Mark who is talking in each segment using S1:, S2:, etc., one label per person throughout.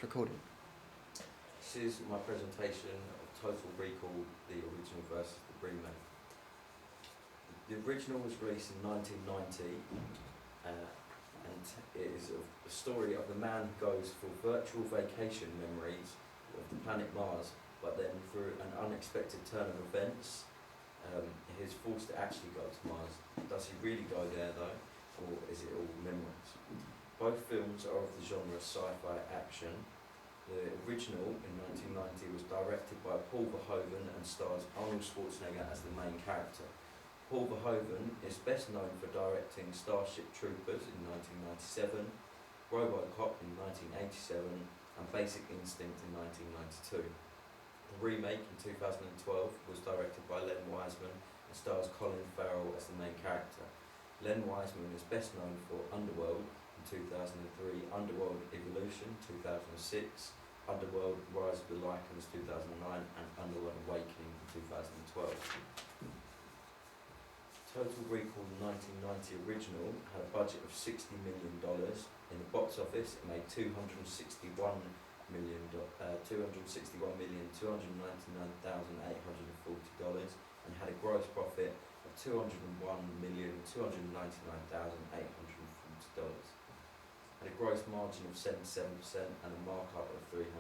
S1: it's recording.
S2: This is my presentation of Total Recall, the original versus the remake. The original was released in 1990 and it is a story of the man who goes for virtual vacation memories of the planet Mars, but then through an unexpected turn of events, he is forced to actually go to Mars. Does he really go there though, or is it all memories? Both films are of the genre sci-fi action. The original in 1990 was directed by Paul Verhoeven and stars Arnold Schwarzenegger as the main character. Paul Verhoeven is best known for directing Starship Troopers in 1997, RoboCop in 1987 and Basic Instinct in 1992. The remake in 2012 was directed by Len Wiseman and stars Colin Farrell as the main character. Len Wiseman is best known for Underworld in 2003, Underworld Evolution 2006, Underworld Rise of the Lycans 2009 and Underworld Awakening in 2012. Total Recall 1990 original had a budget of $60 million. In the box office it made $261,299,840 and had a gross profit of $201,299,840. Had a gross margin of 77% and a markup of 335%.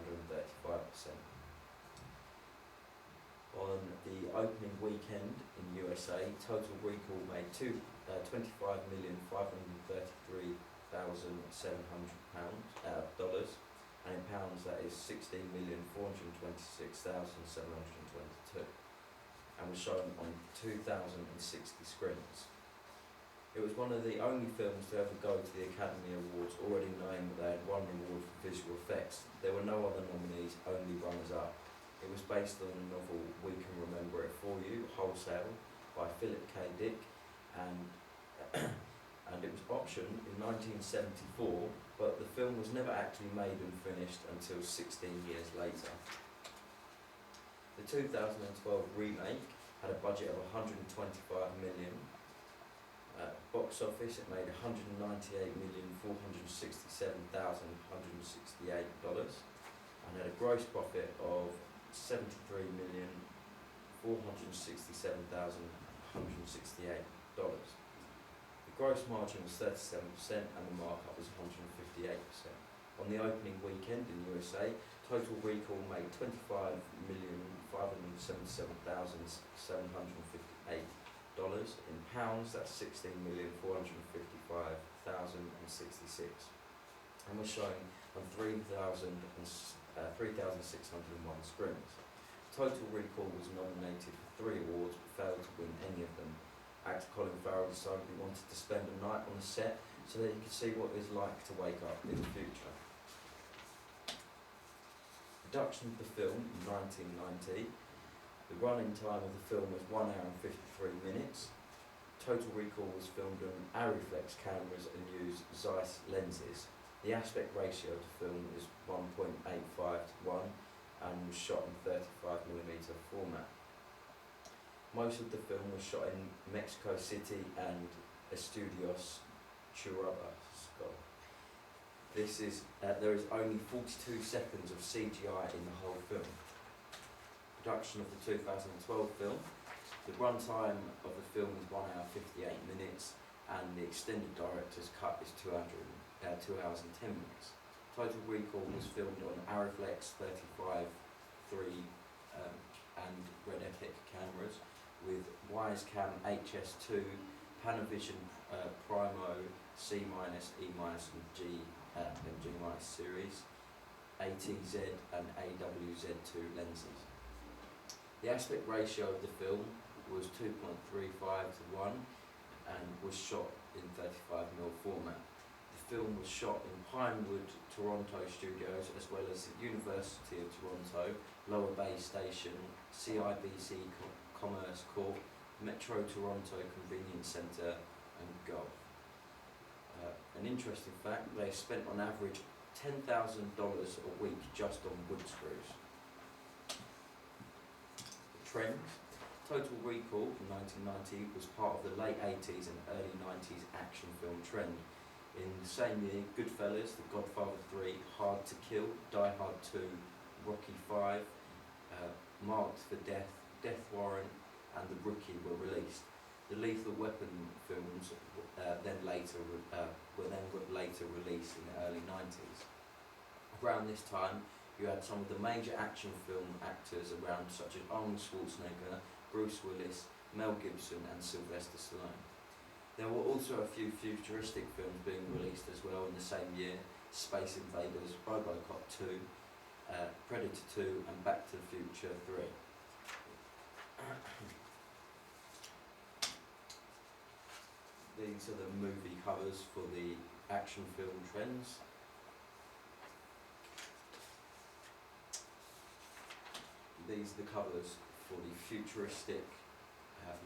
S2: On the opening weekend in USA, Total Recall made $25,533,700, and in pounds that is $16,426,722, and was shown on 2,060 screens. It was one of the only films to ever go to the Academy Awards, already knowing that they had won an award for visual effects. There were no other nominees, only runners-up. It was based on the novel We Can Remember It For You, Wholesale, by Philip K. Dick, and it was optioned in 1974, but the film was never actually made and finished until 16 years later. The 2012 remake had a budget of $125 million. Box office it made $198,467,168 and had a gross profit of $73,467,168. The gross margin was 37% and the markup was 158%. On the opening weekend in USA, Total Recall made $25,577,758. In pounds, that's $16,455,066, and was shown on 3,601 screens. Total Recall was nominated for 3 awards but failed to win any of them. Actor Colin Farrell decided he wanted to spend a night on the set so that he could see what it was like to wake up in the future. Production of the film in 1990. The running time of the film was 1 hour and 53 minutes. Total Recall was filmed on Arriflex cameras and used Zeiss lenses. The aspect ratio of the film is 1.85:1 and was shot in 35mm format. Most of the film was shot in Mexico City and Estudios Churubusco. There is only 42 seconds of CGI in the whole film. Production of the 2012 film. The runtime of the film is 1 hour 58 minutes and the extended director's cut is 2 hours and 10 minutes. Total Recall was filmed on Arriflex 35-3 and Red Epic cameras with Wisecam HS2, Panavision Primo C-, E-, and G series, ATZ and AWZ2 lenses. The aspect ratio of the film was 2.35:1 and was shot in 35mm format. The film was shot in Pinewood, Toronto studios as well as the University of Toronto, Lower Bay Station, CIBC Commerce Court, Metro Toronto Convenience Centre and Gulf. An interesting fact, they spent on average $10,000 a week just on wood screws. Trends. Total Recall in 1990 was part of the late 80s and early 90s action film trend. In the same year, Goodfellas, The Godfather 3, Hard to Kill, Die Hard 2, Rocky 5, Marked for Death, Death Warrant and The Rookie were released. The Lethal Weapon films were then later released in the early 90s. Around this time, you had some of the major action film actors around, such as Arnold Schwarzenegger, Bruce Willis, Mel Gibson and Sylvester Stallone. There were also a few futuristic films being released as well in the same year: Space Invaders, Robocop 2, Predator 2 and Back to the Future 3. These are the movie covers for the action film trends. These are the covers for the futuristic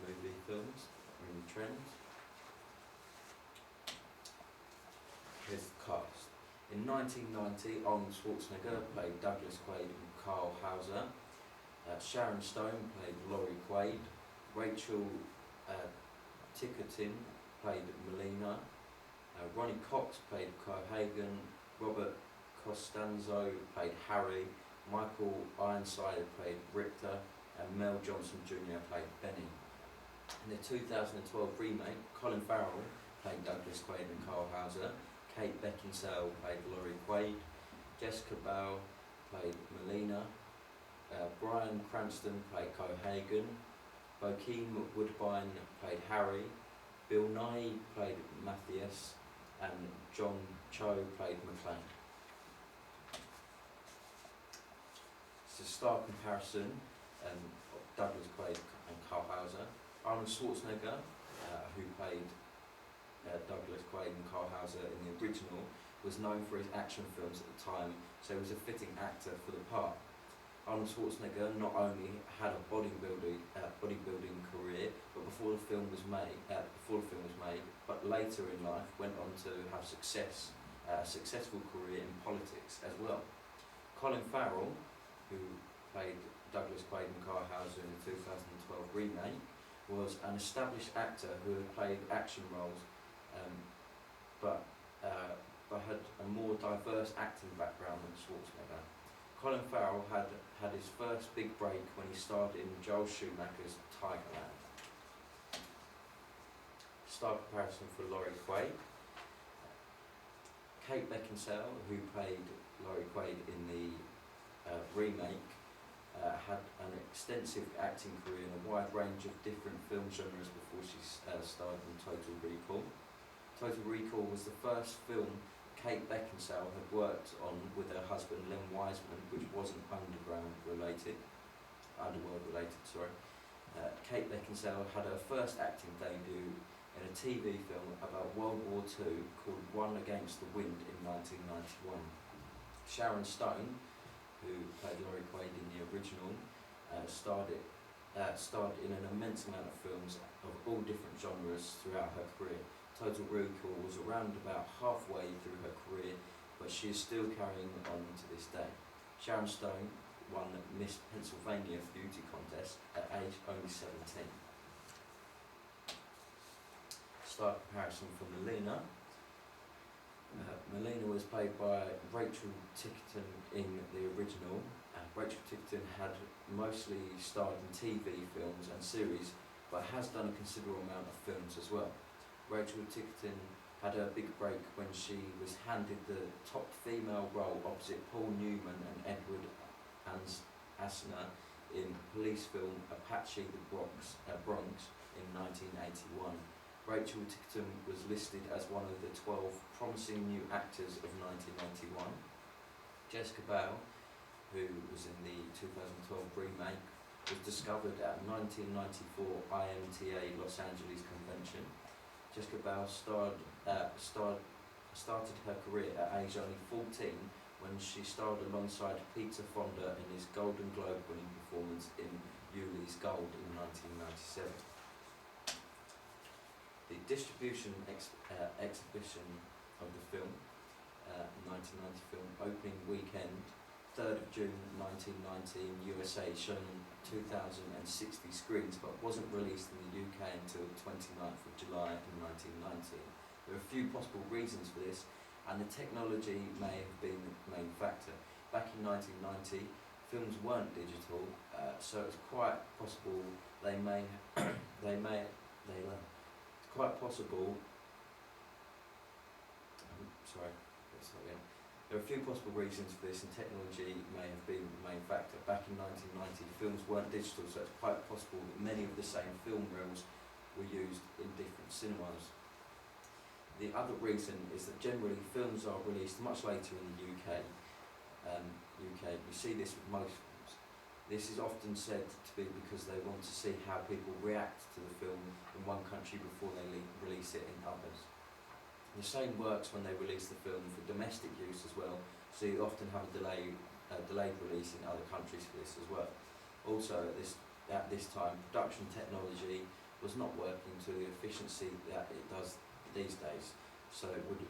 S2: movie films and trends. Here's the cast. In 1990, Arnold Schwarzenegger played Douglas Quaid and Carl Hauser. Sharon Stone played Laurie Quaid. Rachel Ticotin played Melina. Ronnie Cox played Cohagen. Robert Costanzo played Harry. Michael Ironside played Richter. And Mel Johnson Jr. played Benny. In the 2012 remake, Colin Farrell played Douglas Quaid and Carl Hauser. Kate Beckinsale played Laurie Quaid. Jessica Biel played Melina. Bryan Cranston played Cohagen. Bokeem Woodbine played Harry. Bill Nighy played Matthias. And John Cho played McClane. It's a star comparison of Douglas Quaid and Carl Hauser. Arnold Schwarzenegger, who played Douglas Quaid and Carl Hauser in the original, was known for his action films at the time, so he was a fitting actor for the part. Arnold Schwarzenegger not only had a bodybuilding career, but before the film was made, but later in life went on to have a successful career in politics as well. Colin Farrell, who played Douglas Quaid and Carl Hauser in the 2012 remake, was an established actor who had played action roles, but had a more diverse acting background than Schwarzenegger. Colin Farrell had his first big break when he starred in Joel Schumacher's Tigerland. Star comparison for Laurie Quaid. Kate Beckinsale, who played Laurie Quaid in the remake, had an extensive acting career in a wide range of different film genres before she starred in Total Recall. Total Recall was the first film Kate Beckinsale had worked on with her husband Len Wiseman, which wasn't underworld related. Kate Beckinsale had her first acting debut in a TV film about World War II called One Against the Wind in 1991. Sharon Stone, who played Laurie Quaid in the original, starred in an immense amount of films of all different genres throughout her career. Total Recall was around about halfway through her career, but she is still carrying on to this day. Sharon Stone won Miss Pennsylvania beauty contest at age only 17. Star comparison for Melina. Melina was played by Rachel Ticotin in the original. Rachel Ticotin had mostly starred in TV films and series, but has done a considerable amount of films as well. Rachel Ticotin had her big break when she was handed the top female role opposite Paul Newman and Edward Asner in police film Apache the Bronx in 1981. Rachel Ticotin was listed as one of the 12 promising new actors of 1991. Jessica Biel, who was in the 2012 remake, was discovered at 1994 IMTA Los Angeles convention. Jessica Biel started her career at age only 14 when she starred alongside Peter Fonda in his Golden Globe winning performance in Ulee's Gold in 1997. The distribution exhibition of the film, 1990 film, opening weekend, 3rd of June 1990 in USA, shown on 2,060 screens, but wasn't released in the UK until 29th of July in 1990. There are a few possible reasons for this, and the technology may have been the main factor. Back in 1990, films weren't digital, so it's quite possible it's quite possible. Sorry, let's start again. There are a few possible reasons for this, and technology may have been the main factor. Back in 1990, films weren't digital, so it's quite possible that many of the same film reels were used in different cinemas. The other reason is that generally films are released much later in the UK. You see this with most films. This is often said to be because they want to see how people react to the film in one country before they release it in others. The same works when they release the film for domestic use as well, so you often have a delayed release in other countries for this as well. Also, at this time, production technology was not working to the efficiency that it does these days, so it would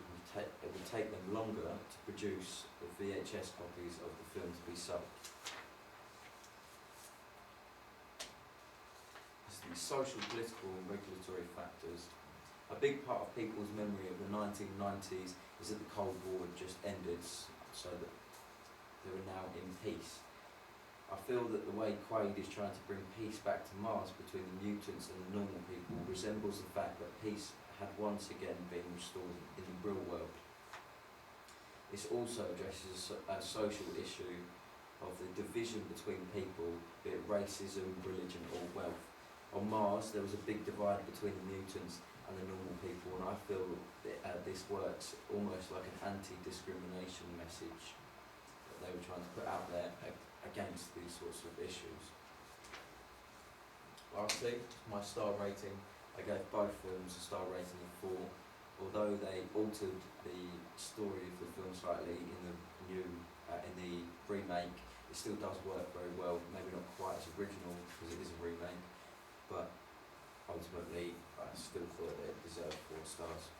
S2: take them longer to produce the VHS copies of the film to be sold. The social, political and regulatory factors. A big part of people's memory of the 1990s is that the Cold War had just ended, so that they were now in peace. I feel that the way Quaid is trying to bring peace back to Mars between the mutants and the normal people resembles the fact that peace had once again been restored in the real world. This also addresses a social issue of the division between people, be it racism, religion or wealth. On Mars, there was a big divide between the mutants and the normal people, and I feel that this works almost like an anti-discrimination message that they were trying to put out there against these sorts of issues. Lastly, my star rating. I gave both films a star rating of 4. Although they altered the story of the film slightly in the remake, it still does work very well. Maybe not quite as original because it is a remake, but ultimately I still thought it deserved 4 stars.